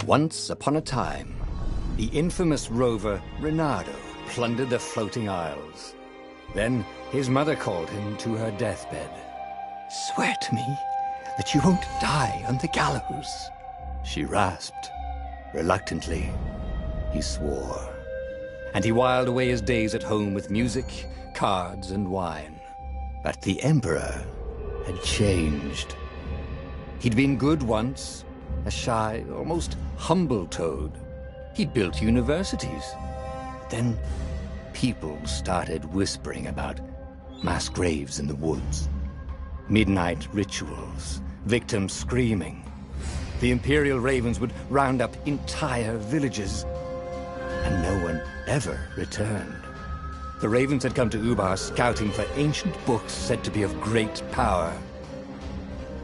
Once upon a time, the infamous rover Reynardo plundered the floating isles. Then his mother called him to her deathbed. "Swear to me that you won't die on the gallows," she rasped. Reluctantly, he swore. And he whiled away his days at home with music, cards, and wine. But the Emperor had changed. He'd been good once, a shy, almost humble toad. He'd built universities. But then people started whispering about mass graves in the woods, midnight rituals, victims screaming. The Imperial Ravens would round up entire villages, and no one ever returned. The Ravens had come to Ubar scouting for ancient books said to be of great power.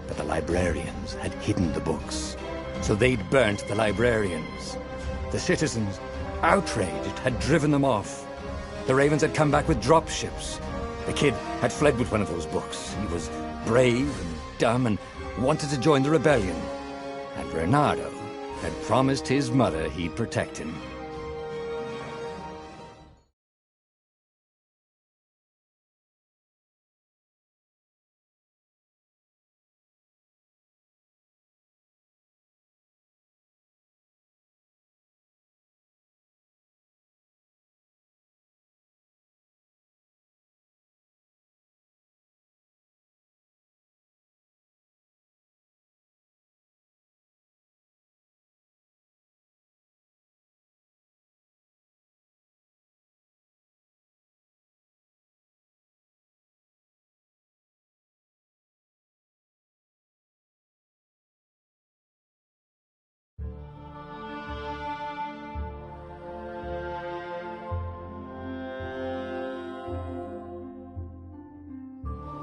But the librarians had hidden the books, so they'd burnt the librarians. The citizens, outraged, had driven them off. The Ravens had come back with dropships. The kid had fled with one of those books. He was brave and dumb and wanted to join the rebellion. And Reynardo had promised his mother he'd protect him.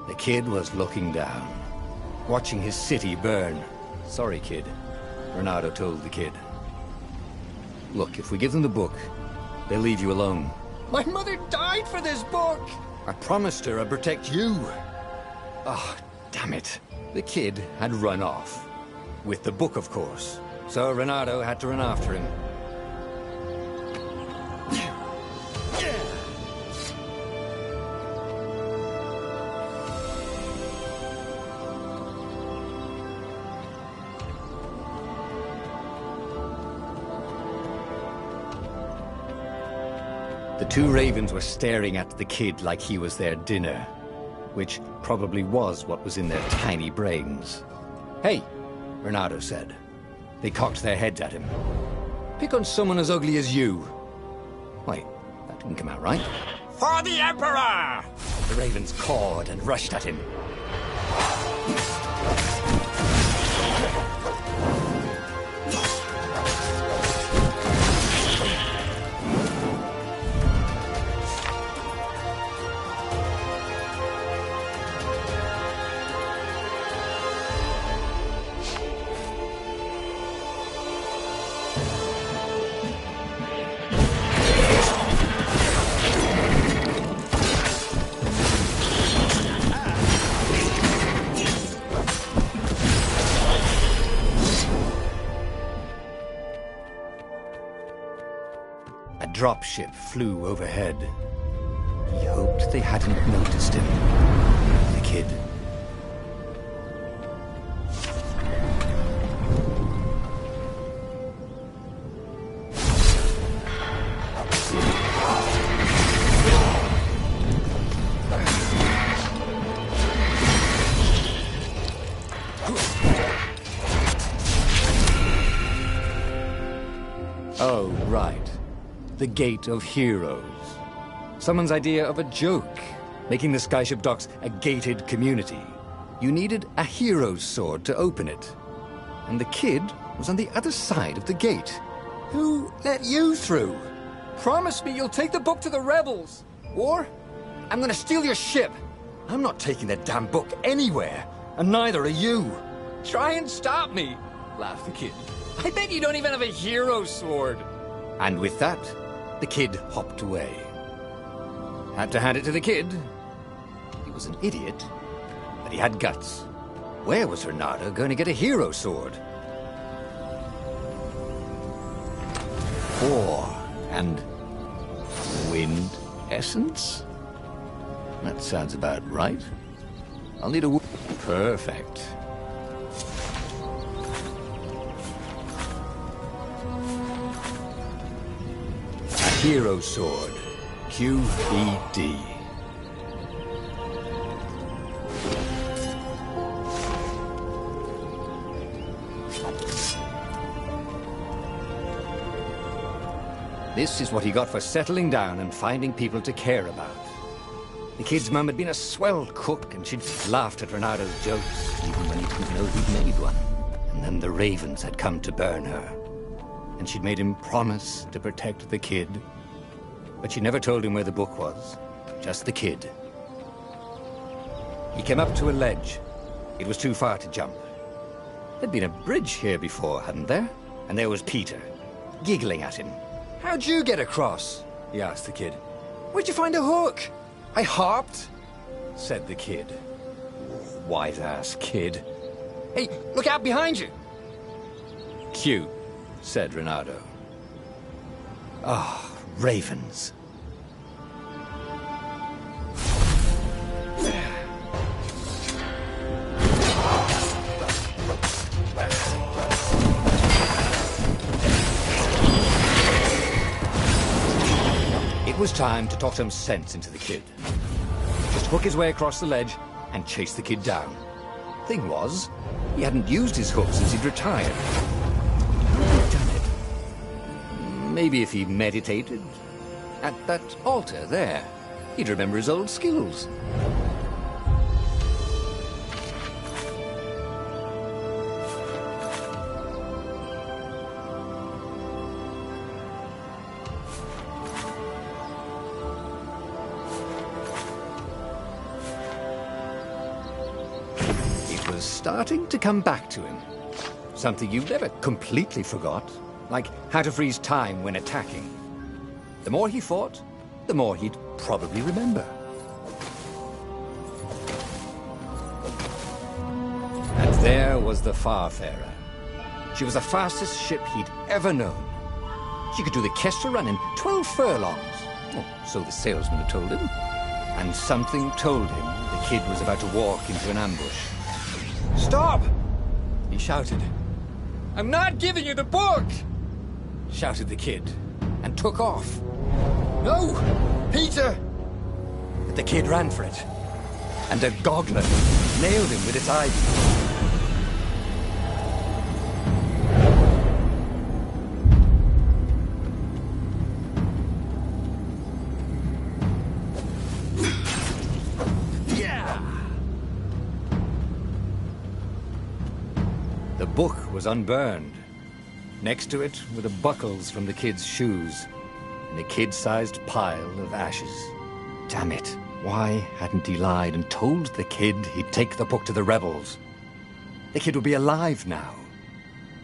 The kid was looking down, watching his city burn. "Sorry, kid," Reynardo told the kid. "Look, if we give them the book, they'll leave you alone." "My mother died for this book!" "I promised her I'd protect you." "Oh, damn it." The kid had run off. With the book, of course. So Reynardo had to run after him. The two ravens were staring at the kid like he was their dinner, which probably was what was in their tiny brains. "Hey," Reynardo said. They cocked their heads at him. "Pick on someone as ugly as you." Wait, that didn't come out right. "For the Emperor!" The ravens cawed and rushed at him. A dropship flew overhead. He hoped they hadn't noticed him. The kid. Oh, right. The Gate of Heroes. Someone's idea of a joke, making the skyship docks a gated community. You needed a hero's sword to open it. And the kid was on the other side of the gate. "Who let you through? Promise me you'll take the book to the rebels, or I'm gonna steal your ship." "I'm not taking that damn book anywhere, and neither are you." "Try and stop me," laughed the kid. "I bet you don't even have a hero's sword." And with that, the kid hopped away. Had to hand it to the kid. He was an idiot, but he had guts. Where was Reynardo going to get a hero sword? ore and wind essence? That sounds about right. I'll need a perfect. A hero sword. QED. This is what he got for settling down and finding people to care about. The kid's mum had been a swell cook, and she'd laughed at Renado's jokes, even when he didn't know he'd made one. And then the ravens had come to burn her. And she'd made him promise to protect the kid. But she never told him where the book was, just the kid. He came up to a ledge. It was too far to jump. There'd been a bridge here before, hadn't there? And there was Peter, giggling at him. "How'd you get across?" he asked the kid. "Where'd you find a hook?" "I hopped," said the kid. White-ass kid. "Hey, look out behind you!" "Cute," said Renato. Ah, ravens. It was time to talk some sense into the kid. Just hook his way across the ledge and chase the kid down. Thing was, he hadn't used his hook since he'd retired. How had he done it? Maybe if he meditated at that altar there, he'd remember his old skills. Starting to come back to him. Something you never completely forgot, like how to freeze time when attacking. The more he fought, the more he'd probably remember. And there was the Farfarer. She was the fastest ship he'd ever known. She could do the Kestra run in 12 furlongs. Oh, so the salesman had told him. And something told him the kid was about to walk into an ambush. "Stop!" he shouted. "I'm not giving you the book!" shouted the kid, and took off. "No! Peter!" But the kid ran for it, and a goggler nailed him with its ivy. The book was unburned. Next to it were the buckles from the kid's shoes, and a kid-sized pile of ashes. Damn it, why hadn't he lied and told the kid he'd take the book to the rebels? The kid would be alive now.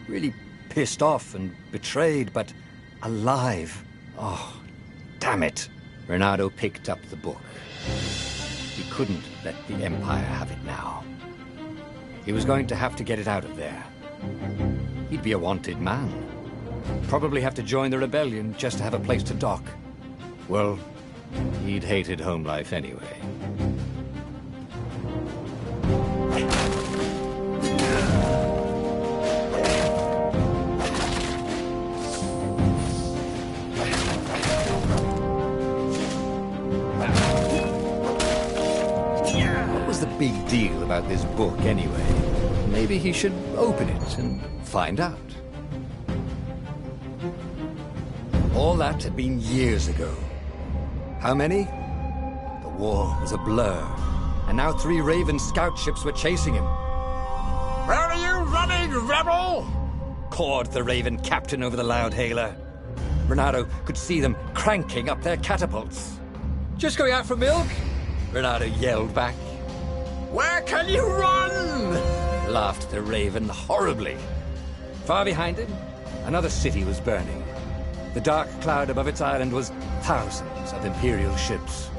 Really pissed off and betrayed, but alive. Oh, damn it. Renato picked up the book. He couldn't let the Empire have it now. He was going to have to get it out of there. He'd be a wanted man. Probably have to join the rebellion just to have a place to dock. Well, he'd hated home life anyway. What was the big deal about this book anyway? Maybe he should open it and find out. All that had been years ago. How many? The war was a blur, and now 3 Raven scout ships were chasing him. "Where are you running, rebel?" cawed the Raven captain over the loudhailer. Renato could see them cranking up their catapults. "Just going out for milk?" Renato yelled back. "Where can you run?" laughed the Raven horribly. Far behind him, another city was burning. The dark cloud above its island was thousands of Imperial ships.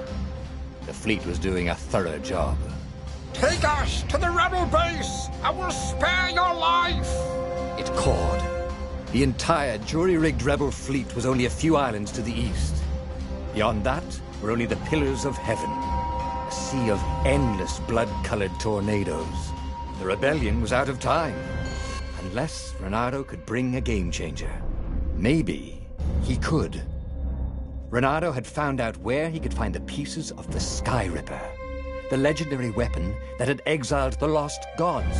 The fleet was doing a thorough job. "Take us to the rebel base! I will spare your life!" it cawed. The entire jury-rigged rebel fleet was only a few islands to the east. Beyond that were only the pillars of heaven, a sea of endless blood-colored tornadoes. The rebellion was out of time, unless Reynardo could bring a game-changer. Maybe he could. Reynardo had found out where he could find the pieces of the Sky Ripper, the legendary weapon that had exiled the lost gods.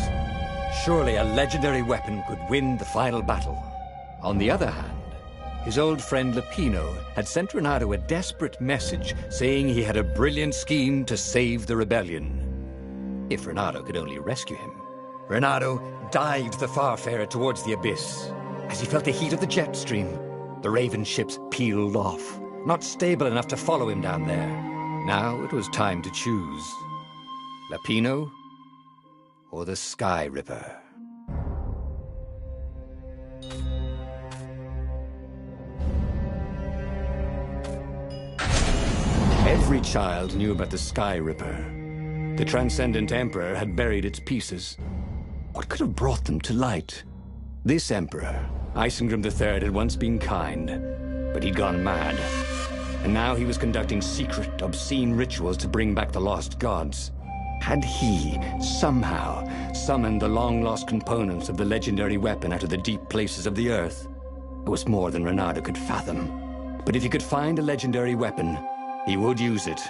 Surely a legendary weapon could win the final battle. On the other hand, his old friend Lapino had sent Reynardo a desperate message saying he had a brilliant scheme to save the rebellion. If Reynardo could only rescue him. Reynardo dived the Farfarer towards the abyss. As he felt the heat of the jet stream, the Raven ships peeled off, not stable enough to follow him down there. Now it was time to choose. Lapino or the Sky Ripper? Every child knew about the Sky Ripper. The Transcendent Emperor had buried its pieces. What could have brought them to light? This Emperor, Isengrim III, had once been kind, but he'd gone mad. And now he was conducting secret, obscene rituals to bring back the lost gods. Had he, somehow, summoned the long-lost components of the legendary weapon out of the deep places of the earth? It was more than Reynardo could fathom. But if he could find a legendary weapon, he would use it.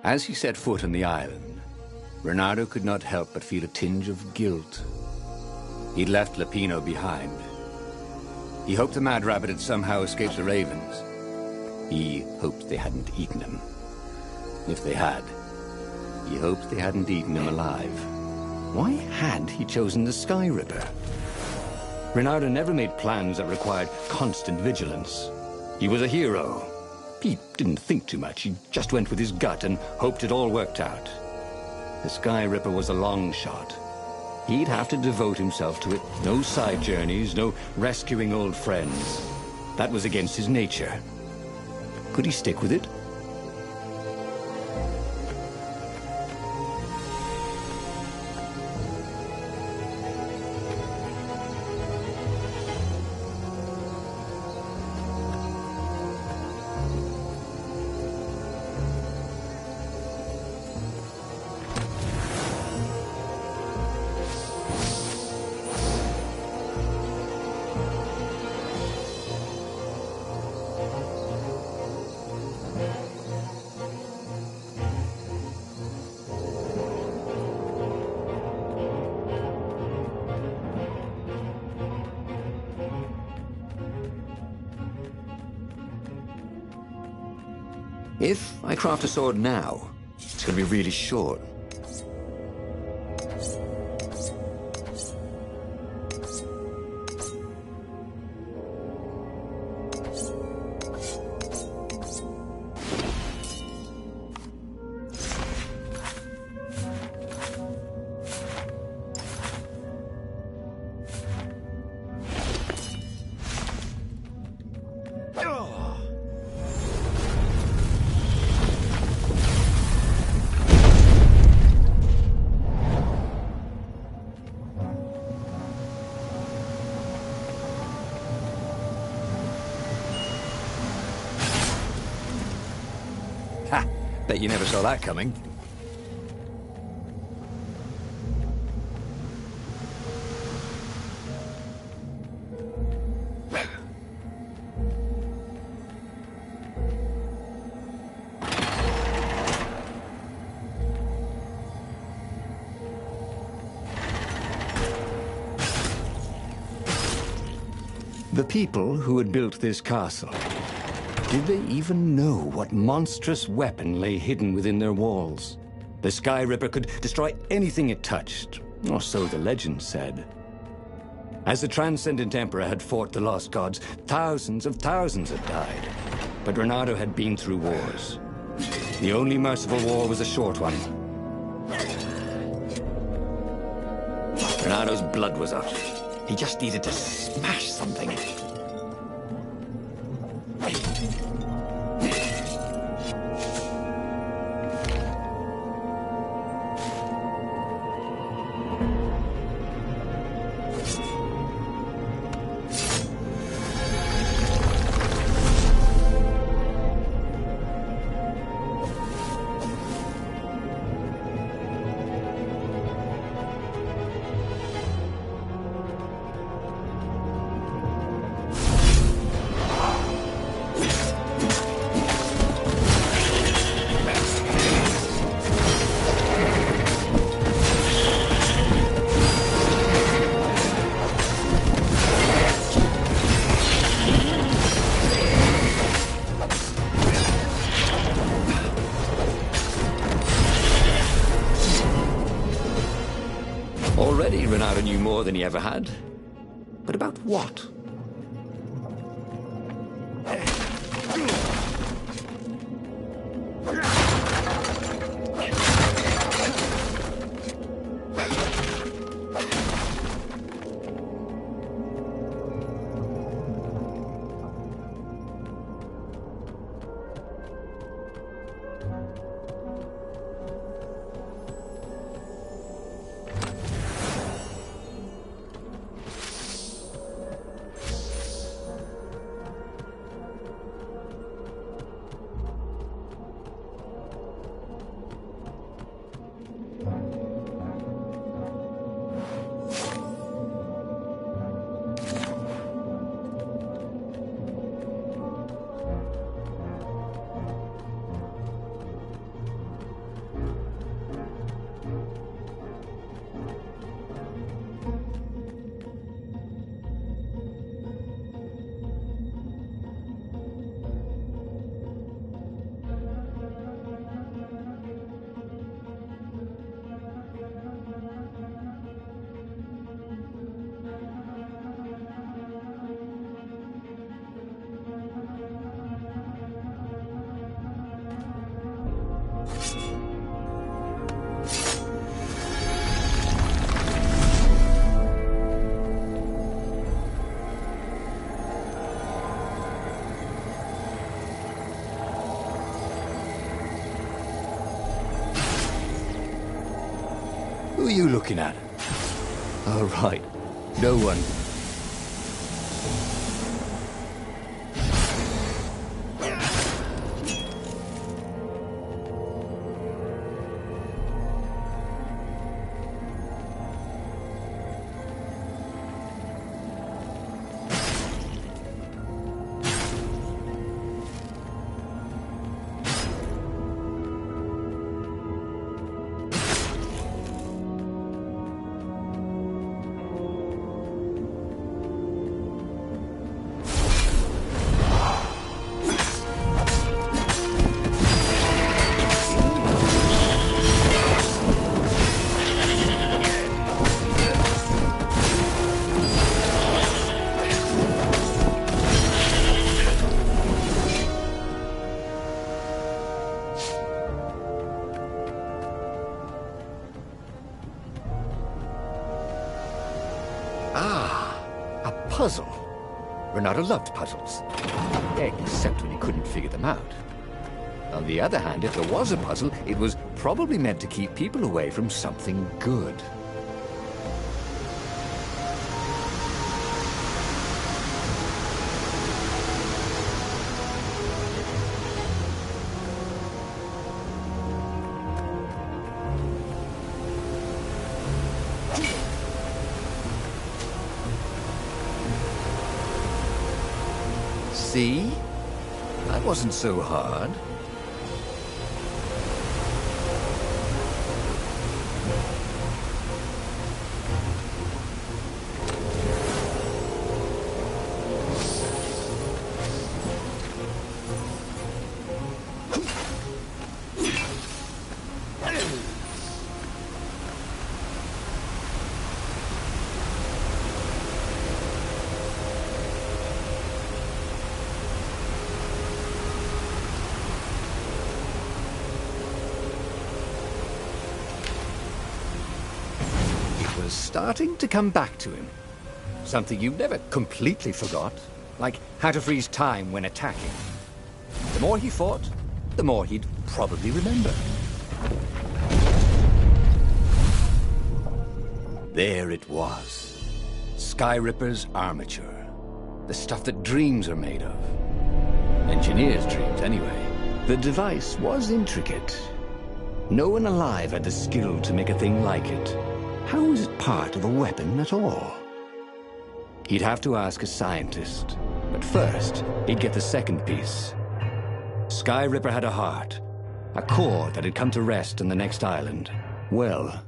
As he set foot on the island, Reynardo could not help but feel a tinge of guilt. He'd left Lapino behind. He hoped the Mad Rabbit had somehow escaped the Ravens. He hoped they hadn't eaten him. If they had, he hoped they hadn't eaten him alive. Why had he chosen the Sky Ripper? Reynardo never made plans that required constant vigilance. He was a hero. He didn't think too much. He just went with his gut and hoped it all worked out. The Sky Ripper was a long shot. He'd have to devote himself to it. No side journeys, no rescuing old friends. That was against his nature. Could he stick with it? If I craft a sword now, it's going to be really short. Ha! Bet you never saw that coming. The people who had built this castle, did they even know what monstrous weapon lay hidden within their walls? The Sky Ripper could destroy anything it touched, or so the legend said. As the Transcendent Emperor had fought the lost gods, thousands of thousands had died. But Reynardo had been through wars. The only merciful war was a short one. Renado's blood was up. He just needed to smash something. Already, Renado knew more than he ever had. But about what? Who are you looking at? Oh, right. No one. Ah, a puzzle. Renado loved puzzles. Except when he couldn't figure them out. On the other hand, if there was a puzzle, it was probably meant to keep people away from something good. See? That wasn't so hard. was starting to come back to him. Something you never completely forgot, like how to freeze time when attacking. The more he fought, the more he'd probably remember. There it was. Skyripper's armature. The stuff that dreams are made of. Engineers' dreams, anyway. The device was intricate. No one alive had the skill to make a thing like it. How was it part of a weapon at all? He'd have to ask a scientist. But first, he'd get the second piece. Skyripper had a heart. A core that had come to rest on the next island. Well,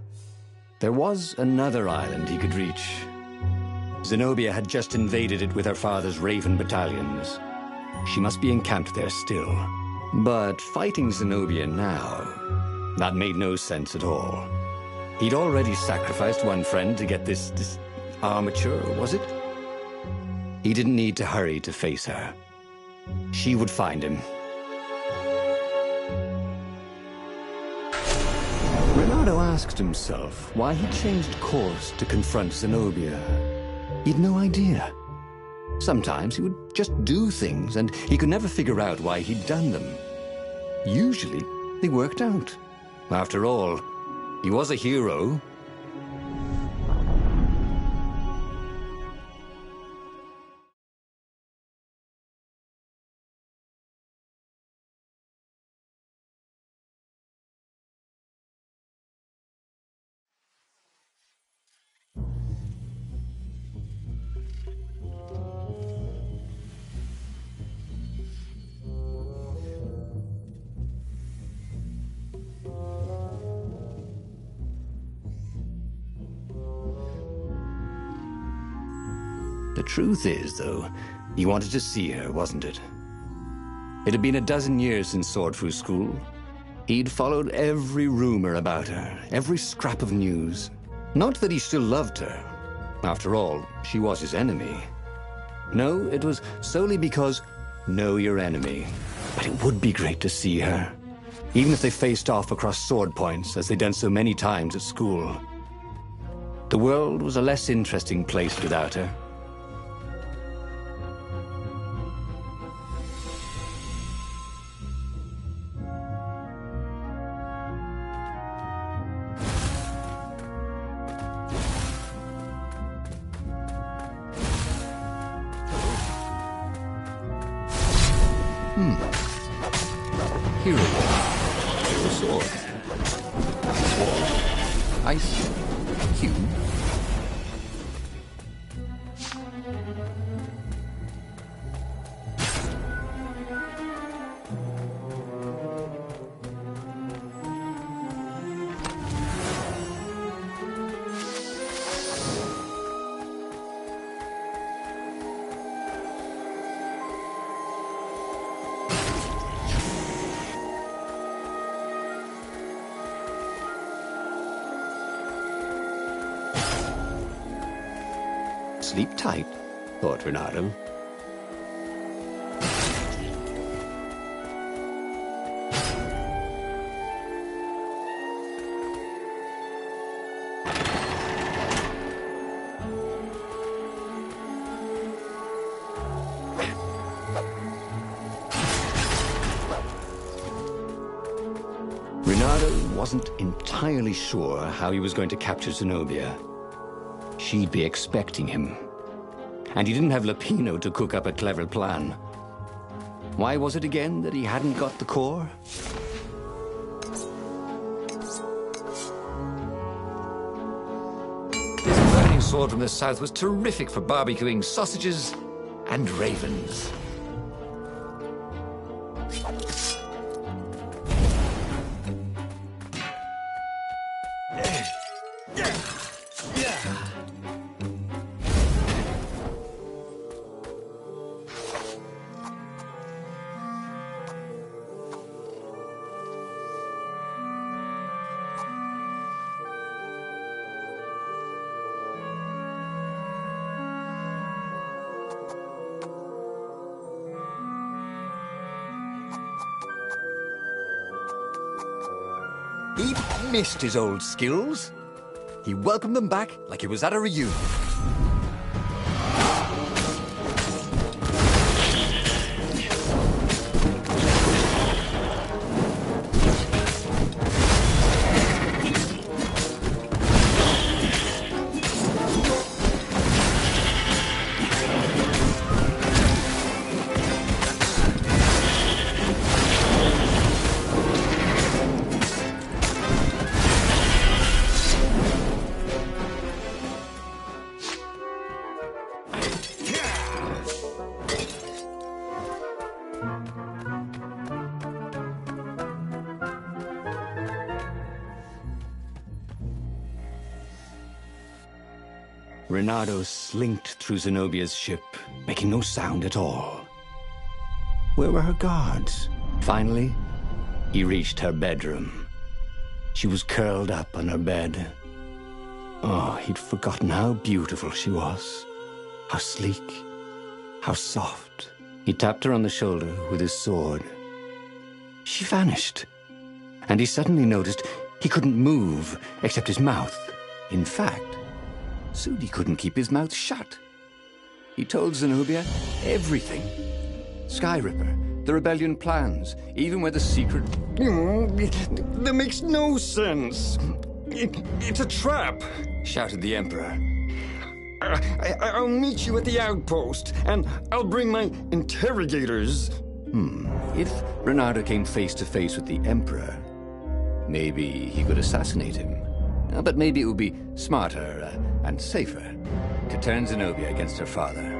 there was another island he could reach. Zenobia had just invaded it with her father's Raven battalions. She must be encamped there still. But fighting Zenobia now, that made no sense at all. He'd already sacrificed one friend to get this armature, was it? He didn't need to hurry to face her. She would find him. Renato asked himself why he changed course to confront Zenobia. He'd no idea. Sometimes he would just do things, and he could never figure out why he'd done them. Usually, they worked out. After all, he was a hero. The truth is, though, he wanted to see her, wasn't it? It had been a dozen years since Swordfu School. He'd followed every rumor about her, every scrap of news. Not that he still loved her. After all, she was his enemy. No, it was solely because know your enemy. But it would be great to see her, even if they faced off across sword points, as they'd done so many times at school. The world was a less interesting place without her. Hero sword. Sword. Ice. Cube. Sleep tight, thought Renato. Renato wasn't entirely sure how he was going to capture Zenobia. She'd be expecting him. And he didn't have Lapino to cook up a clever plan. Why was it again that he hadn't got the core? This burning sword from the south was terrific for barbecuing sausages and ravens. He'd missed his old skills. he welcomed them back like he was at a reunion. Reynardo slinked through Zenobia's ship, making no sound at all. Where were her guards? Finally, he reached her bedroom. She was curled up on her bed. Oh, he'd forgotten how beautiful she was. How sleek, how soft. He tapped her on the shoulder with his sword. She vanished. And he suddenly noticed he couldn't move except his mouth. In fact, Sudi couldn't keep his mouth shut. He told Zenobia everything. Skyripper, the rebellion plans, even where the secret... That makes no sense. It's a trap, shouted the Emperor. I'll meet you at the outpost, and I'll bring my interrogators. If Reynardo came face to face with the Emperor, maybe he could assassinate him. But maybe it would be smarter and safer to turn Zenobia against her father.